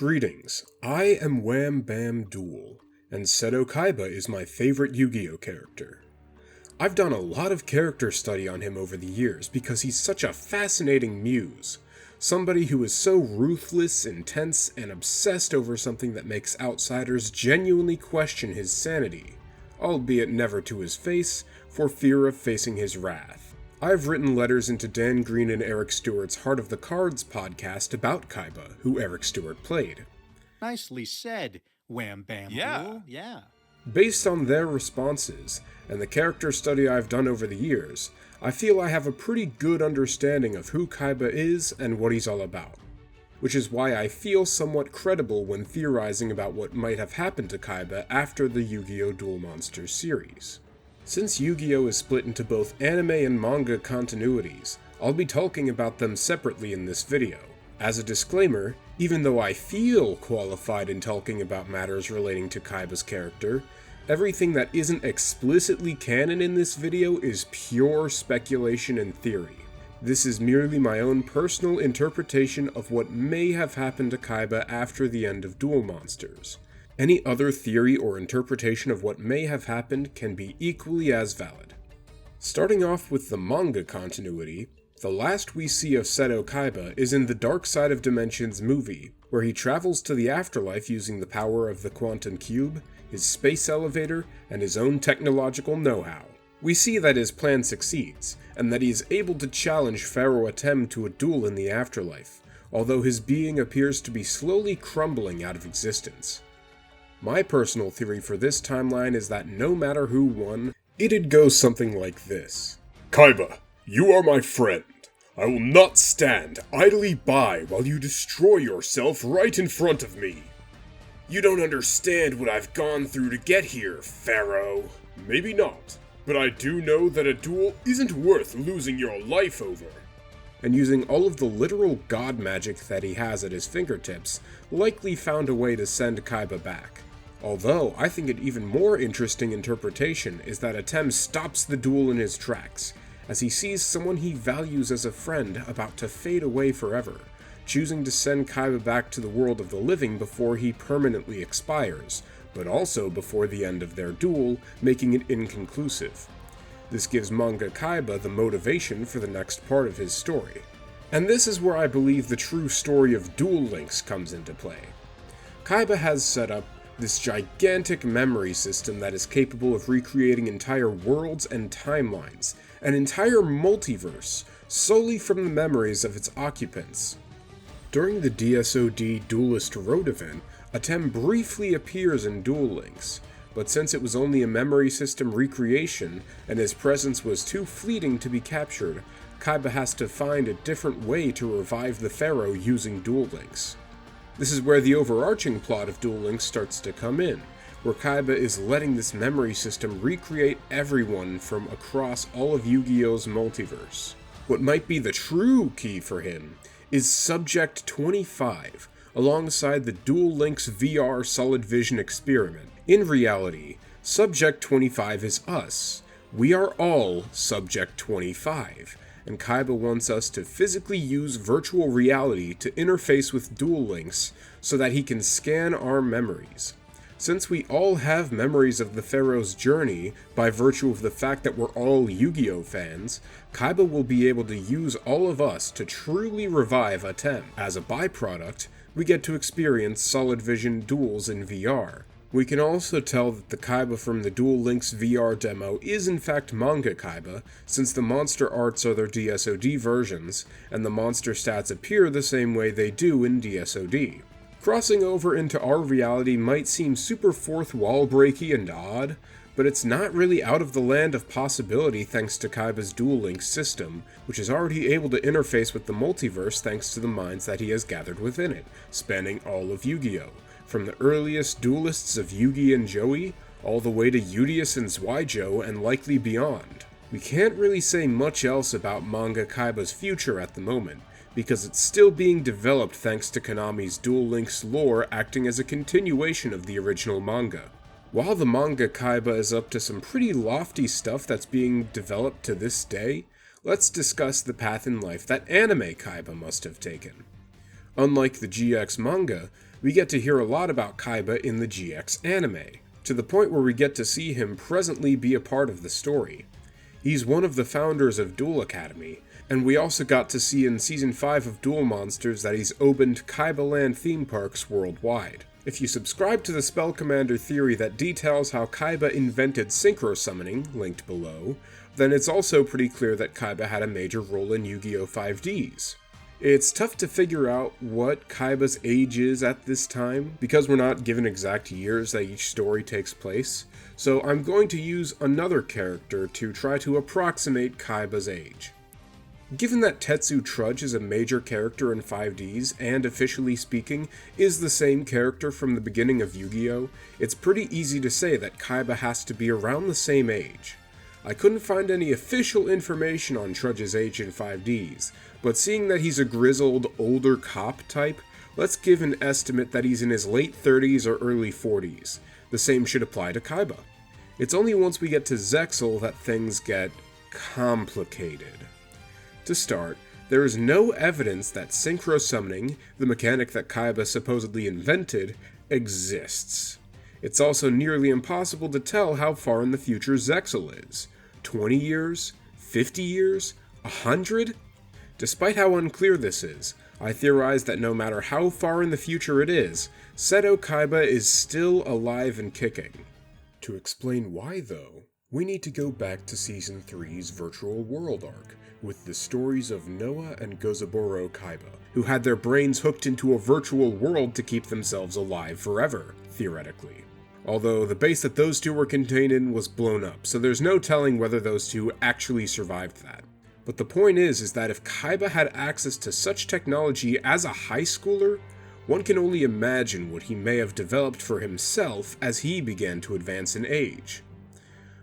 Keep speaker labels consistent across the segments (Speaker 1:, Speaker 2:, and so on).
Speaker 1: Greetings, I am Wham Bam Duel, and Seto Kaiba is my favorite Yu-Gi-Oh character. I've done a lot of character study on him over the years because he's such a fascinating muse, somebody who is so ruthless, intense, and obsessed over something that makes outsiders genuinely question his sanity, albeit never to his face, for fear of facing his wrath. I've written letters into Dan Green and Eric Stewart's Heart of the Cards podcast about Kaiba, who Eric Stewart played.
Speaker 2: Nicely said, Wham Bam Duel. Yeah.
Speaker 1: Based on their responses, and the character study I've done over the years, I feel I have a pretty good understanding of who Kaiba is and what he's all about. Which is why I feel somewhat credible when theorizing about what might have happened to Kaiba after the Yu-Gi-Oh Duel Monsters series. Since Yu-Gi-Oh is split into both anime and manga continuities, I'll be talking about them separately in this video. As a disclaimer, even though I feel qualified in talking about matters relating to Kaiba's character, everything that isn't explicitly canon in this video is pure speculation and theory. This is merely my own personal interpretation of what may have happened to Kaiba after the end of Duel Monsters. Any other theory or interpretation of what may have happened can be equally as valid. Starting off with the manga continuity, the last we see of Seto Kaiba is in the Dark Side of Dimensions movie, where he travels to the afterlife using the power of the quantum cube, his space elevator, and his own technological know-how. We see that his plan succeeds, and that he is able to challenge Pharaoh Atem to a duel in the afterlife, although his being appears to be slowly crumbling out of existence. My personal theory for this timeline is that no matter who won, it'd go something like this.
Speaker 3: Kaiba, you are my friend. I will not stand idly by while you destroy yourself right in front of me. You don't understand what I've gone through to get here, Pharaoh. Maybe not, but I do know that a duel isn't worth losing your life over.
Speaker 1: And using all of the literal god magic that he has at his fingertips, likely found a way to send Kaiba back. Although, I think an even more interesting interpretation is that Atem stops the duel in his tracks, as he sees someone he values as a friend about to fade away forever, choosing to send Kaiba back to the world of the living before he permanently expires, but also before the end of their duel, making it inconclusive. This gives Manga Kaiba the motivation for the next part of his story. And this is where I believe the true story of Duel Links comes into play. Kaiba has set up this gigantic memory system that is capable of recreating entire worlds and timelines, an entire multiverse, solely from the memories of its occupants. During the DSOD Duelist Road event, Atem briefly appears in Duel Links, but since it was only a memory system recreation and his presence was too fleeting to be captured, Kaiba has to find a different way to revive the Pharaoh using Duel Links. This is where the overarching plot of Duel Links starts to come in, where Kaiba is letting this memory system recreate everyone from across all of Yu-Gi-Oh's multiverse. What might be the true key for him is Subject 25, alongside the Duel Links VR Solid Vision experiment. In reality, Subject 25 is us. We are all Subject 25. And Kaiba wants us to physically use virtual reality to interface with Duel Links so that he can scan our memories. Since we all have memories of the Pharaoh's journey by virtue of the fact that we're all Yu-Gi-Oh fans, Kaiba will be able to use all of us to truly revive Atem. As a byproduct, we get to experience solid vision duels in VR. We can also tell that the Kaiba from the Duel Links VR demo is in fact Manga Kaiba, since the monster arts are their DSOD versions, and the monster stats appear the same way they do in DSOD. Crossing over into our reality might seem super fourth wall breaky and odd, but it's not really out of the land of possibility thanks to Kaiba's Duel Links system, which is already able to interface with the multiverse thanks to the minds that he has gathered within it, spanning all of Yu-Gi-Oh! From the earliest duelists of Yugi and Joey, all the way to Udius and Zweijo and likely beyond. We can't really say much else about Manga Kaiba's future at the moment, because it's still being developed thanks to Konami's Duel Links lore acting as a continuation of the original manga. While the Manga Kaiba is up to some pretty lofty stuff that's being developed to this day, let's discuss the path in life that Anime Kaiba must have taken. Unlike the GX manga, We get to hear a lot about Kaiba in the GX anime, to the point where we get to see him presently be a part of the story. He's one of the founders of Duel Academy, and we also got to see in Season 5 of Duel Monsters that he's opened Kaiba Land theme parks worldwide. If you subscribe to the Spell Commander theory that details how Kaiba invented synchro summoning, linked below, then it's also pretty clear that Kaiba had a major role in Yu-Gi-Oh 5Ds. It's tough to figure out what Kaiba's age is at this time, because we're not given exact years that each story takes place, so I'm going to use another character to try to approximate Kaiba's age. Given that Tetsu Trudge is a major character in 5Ds, and officially speaking, is the same character from the beginning of Yu-Gi-Oh!, it's pretty easy to say that Kaiba has to be around the same age. I couldn't find any official information on Trudge's age in 5Ds, but seeing that he's a grizzled, older cop type, let's give an estimate that he's in his late 30s or early 40s. The same should apply to Kaiba. It's only once we get to Zexal that things get complicated. To start, there is no evidence that synchro summoning, the mechanic that Kaiba supposedly invented, exists. It's also nearly impossible to tell how far in the future Zexal is. 20 years? 50 years? 100? Despite how unclear this is, I theorize that no matter how far in the future it is, Seto Kaiba is still alive and kicking. To explain why, though, we need to go back to Season 3's Virtual World arc, with the stories of Noah and Gozaburo Kaiba, who had their brains hooked into a virtual world to keep themselves alive forever, theoretically. Although the base that those two were contained in was blown up, so there's no telling whether those two actually survived that. But the point is that if Kaiba had access to such technology as a high schooler, one can only imagine what he may have developed for himself as he began to advance in age.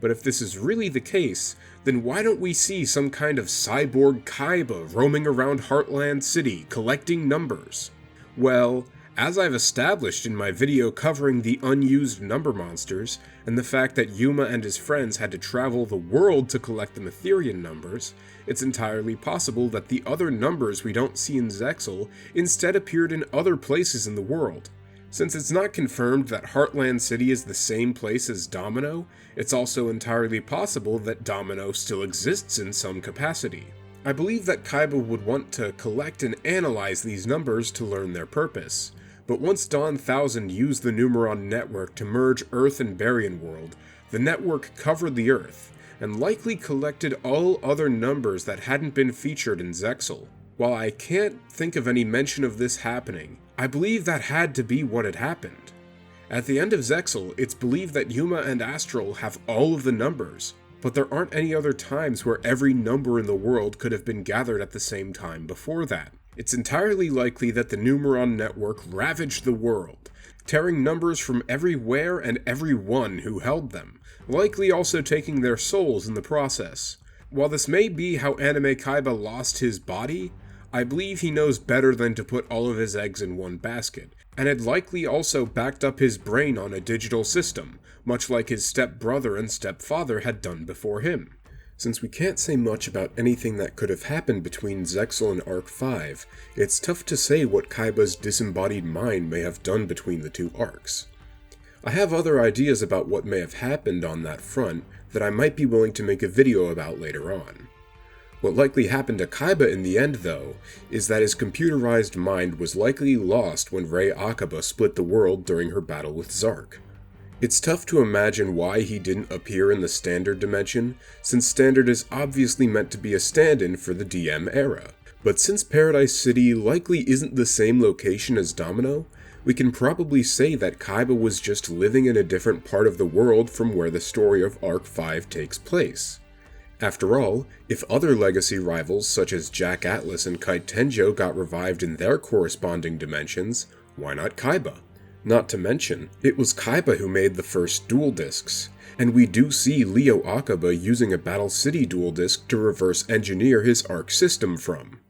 Speaker 1: But if this is really the case, then why don't we see some kind of cyborg Kaiba roaming around Heartland City collecting numbers? Well, as I've established in my video covering the unused number monsters, and the fact that Yuma and his friends had to travel the world to collect the Matherian numbers, it's entirely possible that the other numbers we don't see in Zexal instead appeared in other places in the world. Since it's not confirmed that Heartland City is the same place as Domino, it's also entirely possible that Domino still exists in some capacity. I believe that Kaiba would want to collect and analyze these numbers to learn their purpose. But once Dawn 1000 used the Numeron network to merge Earth and Baryon World, the network covered the Earth, and likely collected all other numbers that hadn't been featured in Zexal. While I can't think of any mention of this happening, I believe that had to be what had happened. At the end of Zexal, it's believed that Yuma and Astral have all of the numbers, but there aren't any other times where every number in the world could have been gathered at the same time before that. It's entirely likely that the Numeron network ravaged the world, tearing numbers from everywhere and everyone who held them, likely also taking their souls in the process. While this may be how Anime Kaiba lost his body, I believe he knows better than to put all of his eggs in one basket, and had likely also backed up his brain on a digital system, much like his stepbrother and stepfather had done before him. Since we can't say much about anything that could have happened between Zexal and Arc 5, it's tough to say what Kaiba's disembodied mind may have done between the two arcs. I have other ideas about what may have happened on that front that I might be willing to make a video about later on. What likely happened to Kaiba in the end, though, is that his computerized mind was likely lost when Rei Akaba split the world during her battle with Zark. It's tough to imagine why he didn't appear in the Standard dimension, since Standard is obviously meant to be a stand-in for the DM era. But since Paradise City likely isn't the same location as Domino, we can probably say that Kaiba was just living in a different part of the world from where the story of Arc 5 takes place. After all, if other legacy rivals such as Jack Atlas and Kite Tenjo got revived in their corresponding dimensions, why not Kaiba? Not to mention, it was Kaiba who made the first dual discs, and we do see Leo Akaba using a Battle City dual disc to reverse engineer his Arc system from.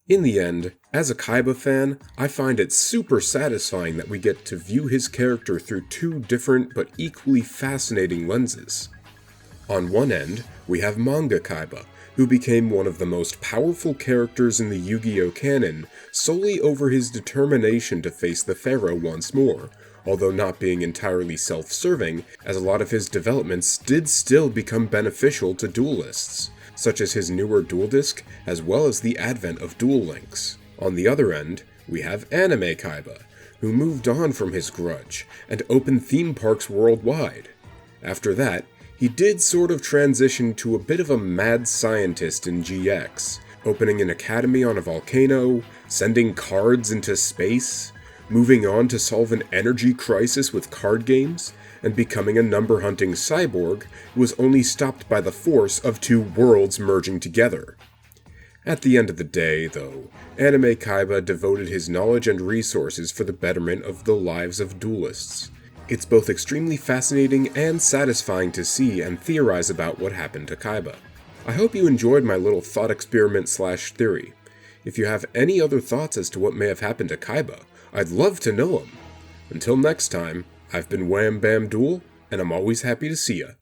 Speaker 1: In the end, as a Kaiba fan, I find it super satisfying that we get to view his character through two different but equally fascinating lenses. On one end, we have Manga Kaiba, who became one of the most powerful characters in the Yu-Gi-Oh canon solely over his determination to face the Pharaoh once more, although not being entirely self-serving, as a lot of his developments did still become beneficial to duelists, such as his newer Duel Disk, as well as the advent of Duel Links. On the other end, we have Anime Kaiba, who moved on from his grudge and opened theme parks worldwide. After that, he did sort of transition to a bit of a mad scientist in GX, opening an academy on a volcano, sending cards into space, moving on to solve an energy crisis with card games, and becoming a number-hunting cyborg who was only stopped by the force of two worlds merging together. At the end of the day, though, Anime Kaiba devoted his knowledge and resources for the betterment of the lives of duelists. It's both extremely fascinating and satisfying to see and theorize about what happened to Kaiba. I hope you enjoyed my little thought experiment/theory. If you have any other thoughts as to what may have happened to Kaiba, I'd love to know them. Until next time, I've been Wham Bam Duel, and I'm always happy to see ya.